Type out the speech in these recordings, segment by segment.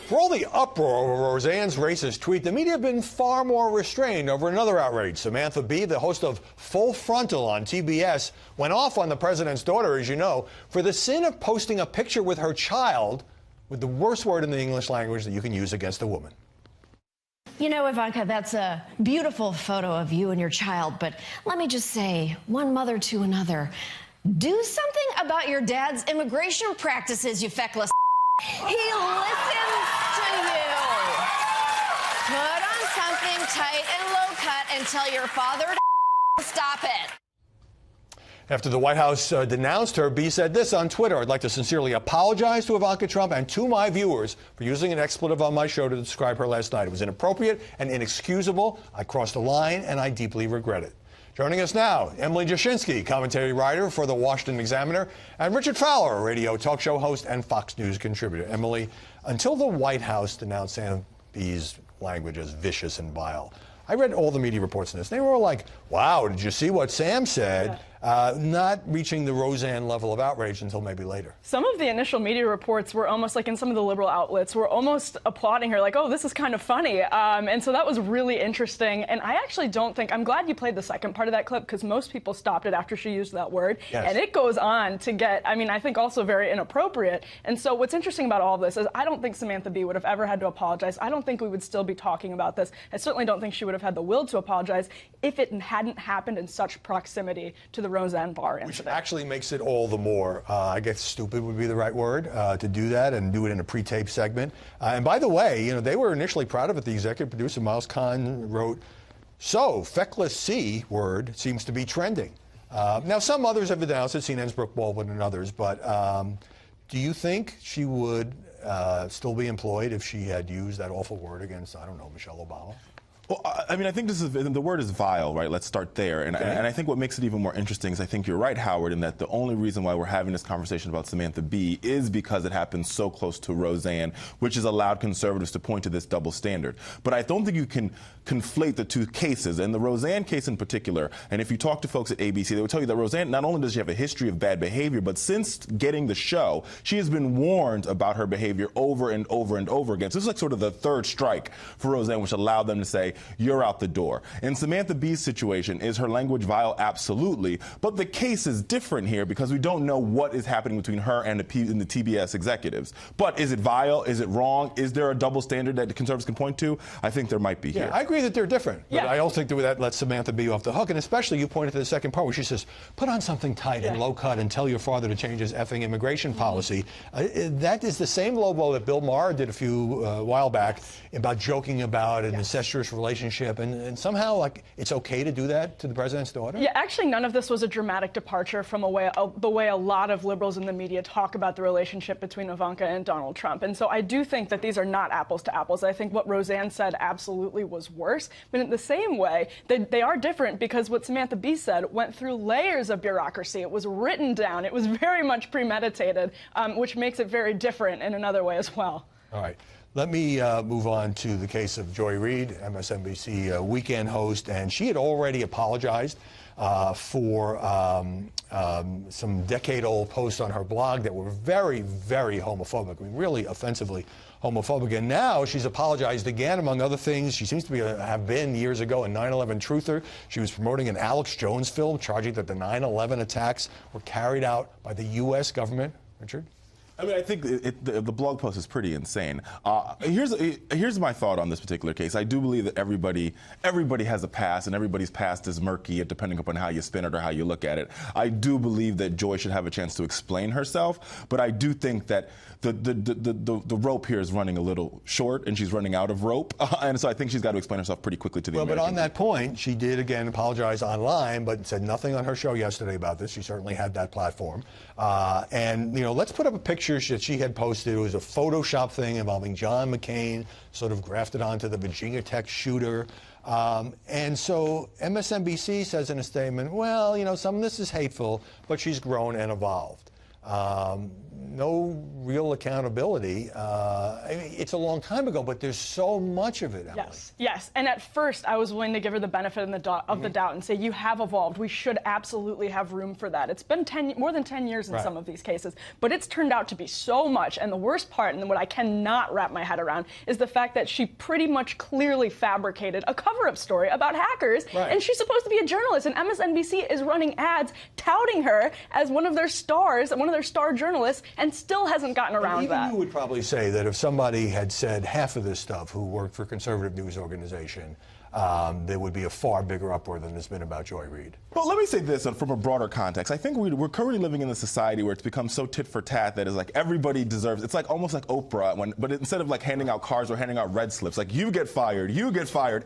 For all the uproar over Roseanne's racist tweet, the media have been far more restrained over another outrage. Samantha Bee, the host of Full Frontal on TBS, went off on the president's daughter, as you know, for the sin of posting a picture with her child with the worst word in the English language that you can use against a woman. You know, Ivanka, that's a beautiful photo of you and your child, but let me just say, one mother to another, do something about your dad's immigration practices, you feckless. He listens to you. Put on something tight and low cut and tell your father to stop it. After the White House denounced her, Bee said this on Twitter: "I'd like to sincerely apologize to Ivanka Trump and to my viewers for using an expletive on my show to describe her last night. It was inappropriate and inexcusable. I crossed a line and I deeply regret it." Joining us now, Emily Jashinsky, commentary writer for the Washington Examiner, and Richard Fowler, radio talk show host and Fox News contributor. Emily, until the White House denounced Sam Bee's language as vicious and vile, I read all the media reports on this. They were all like, wow, did you see what Sam said? Yeah. Not reaching the Roseanne level of outrage until maybe later. Some of the initial media reports were almost like in some of the liberal outlets were almost applauding her, like, oh, this is kind of funny. And so that was really interesting. And I actually don't think, I'm glad you played the second part of that clip, because most people stopped it after she used that word. Yes. And it goes on to get, I mean, I think also very inappropriate. And so what's interesting about all of this is I don't think Samantha Bee would have ever had to apologize. I don't think we would still be talking about this. I certainly don't think she would have had the will to apologize if it hadn't happened in such proximity to the Roseanne Barr incident. Which actually makes it all the more, I guess stupid would be the right word, to do that and do it in a pre-taped segment. And by the way, you know, they were initially proud of it. The executive producer, Miles Kahn, wrote, "So, feckless C word seems to be trending." Now, some others have denounced it, CNN, Brooke Baldwin and others, but do you think she would still be employed if she had used that awful word against, I don't know, Michelle Obama? Well, I mean, I think this is, the word is vile, right? Let's start there. And, and I think what makes it even more interesting is I think you're right, Howard, in that the only reason why we're having this conversation about Samantha Bee is because it happens so close to Roseanne, which has allowed conservatives to point to this double standard. But I don't think you can conflate the two cases. And the Roseanne case in particular, and if you talk to folks at ABC, they would tell you that Roseanne, not only does she have a history of bad behavior, but since getting the show, she has been warned about her behavior over and over and over again. So this is like sort of the third strike for Roseanne, which allowed them to say, you're out the door. In Samantha Bee's situation, is her language vile? Absolutely. But the case is different here because we don't know what is happening between her and the TBS executives. But is it vile? Is it wrong? Is there a double standard that the conservatives can point to? I think there might be here. I agree that they're different. But I also think that lets Samantha Bee off the hook. And especially you pointed to the second part where she says, put on something tight and low cut and tell your father to change his effing immigration policy. That is the same low blow that Bill Maher did a few while back about joking about an incestuous relationship. And somehow, like, it's okay to do that to the president's daughter? Yeah, actually, none of this was a dramatic departure from the way a lot of liberals in the media talk about the relationship between Ivanka and Donald Trump. And so I do think that these are not apples to apples. I think what Roseanne said absolutely was worse. But in the same way, they are different because what Samantha Bee said went through layers of bureaucracy. It was written down. It was very much premeditated, which makes it very different in another way as well. All right. Let me move on to the case of Joy Reid, MSNBC weekend host, and she had already apologized for some decade-old posts on her blog that were very, very homophobic. I mean, really offensively homophobic. And now she's apologized again, among other things. She seems to be have been years ago a 9/11 truther. She was promoting an Alex Jones film, charging that the 9/11 attacks were carried out by the U.S. government. Richard? I mean, I think the blog post is pretty insane. Here's my thought on this particular case. I do believe that everybody has a past, and everybody's past is murky, depending upon how you spin it or how you look at it. I do believe that Joy should have a chance to explain herself, but I do think that the rope here is running a little short, and she's running out of rope, and so I think she's got to explain herself pretty quickly to the American But on that point, she did again apologize online, but said nothing on her show yesterday about this. She certainly had that platform, and you know, let's put up a picture that she had posted. It was a Photoshop thing involving John McCain, sort of grafted onto the Virginia Tech shooter. And so MSNBC says in a statement, well, you know, some of this is hateful, but she's grown and evolved. No real accountability. I mean, it's a long time ago, but there's so much of it, Emily. Yes, yes. And at first, I was willing to give her the benefit of the doubt and say, you have evolved. We should absolutely have room for that. It's been more than 10 years in some of these cases, but it's turned out to be so much. And the worst part, and what I cannot wrap my head around, is the fact that she pretty much clearly fabricated a cover-up story about hackers. And she's supposed to be a journalist, and MSNBC is running ads touting her as one of their stars, one of their star journalists, and still hasn't gotten around even that. You would probably say that if somebody had said half of this stuff who worked for a conservative news organization, there would be a far bigger uproar than there's been about Joy Reid. Well, let me say this from a broader context. I think we're currently living in a society where it's become so tit for tat that is like everybody deserves. It's like almost like Oprah, but instead of like handing out cards or handing out red slips, like you get fired,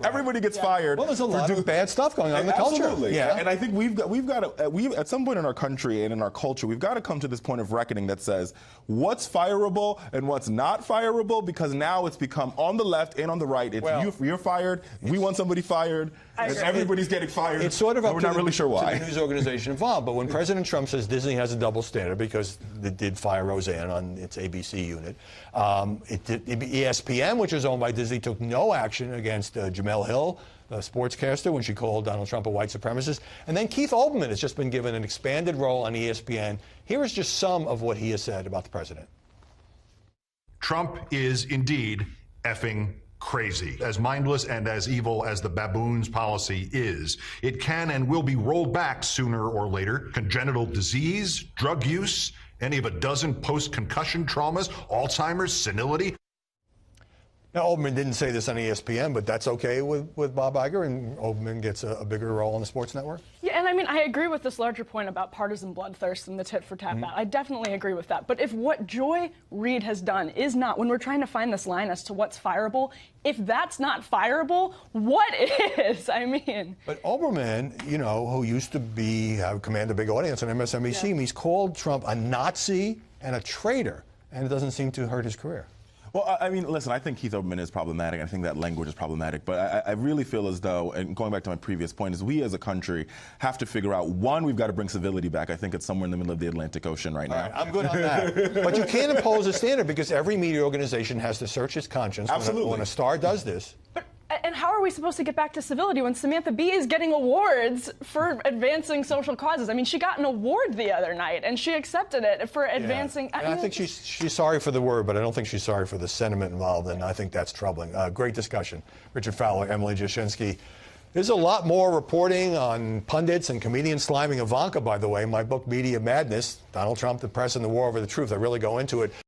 everybody gets fired. Well, there's a lot of bad stuff going on in the culture. Absolutely. Yeah. And I think we've got to at some point in our country and in our culture, we've got to come to this point of reckoning that says what's fireable and what's not fireable, because now it's become on the left and on the right. It's you're fired. We want somebody fired. And everybody's getting fired. It's sort of up we're to not really sure why. To the news organization involved. But when President Trump says Disney has a double standard because they did fire Roseanne on its ABC unit, ESPN, which is owned by Disney, took no action against Jamel Hill, the sportscaster, when she called Donald Trump a white supremacist. And then Keith Olbermann has just been given an expanded role on ESPN. Here is just some of what he has said about the president. Trump is indeed effing crazy. As mindless and as evil as the baboon's policy is, it can and will be rolled back sooner or later. Congenital disease, drug use, any of a dozen post-concussion traumas, Alzheimer's, senility. Now, Olbermann didn't say this on ESPN, but that's okay with Bob Iger, and Olbermann gets a bigger role on the sports network? Yeah, and I mean, I agree with this larger point about partisan bloodthirst and the tit-for-tat battle. I definitely agree with that. But if what Joy Reid has done is not, when we're trying to find this line as to what's fireable, if that's not fireable, what is? I mean. But Olbermann, you know, who used to command a big audience on MSNBC, he's called Trump a Nazi and a traitor, and it doesn't seem to hurt his career. Well, I mean, listen, I think Keith Olbermann is problematic. I think that language is problematic. But I really feel as though, and going back to my previous point, is we as a country have to figure out, one, we've got to bring civility back. I think it's somewhere in the middle of the Atlantic Ocean right now. All right, I'm good on that. But you can't impose a standard because every media organization has to search its conscience when a star does this. And how are we supposed to get back to civility when Samantha Bee is getting awards for advancing social causes? I mean, she got an award the other night, and she accepted it for advancing. Yeah. I think she's sorry for the word, but I don't think she's sorry for the sentiment involved, and I think that's troubling. Great discussion. Richard Fowler, Emily Jashinsky. There's a lot more reporting on pundits and comedians sliming Ivanka, by the way. My book, Media Madness, Donald Trump, the Press, and the War Over the Truth. I really go into it.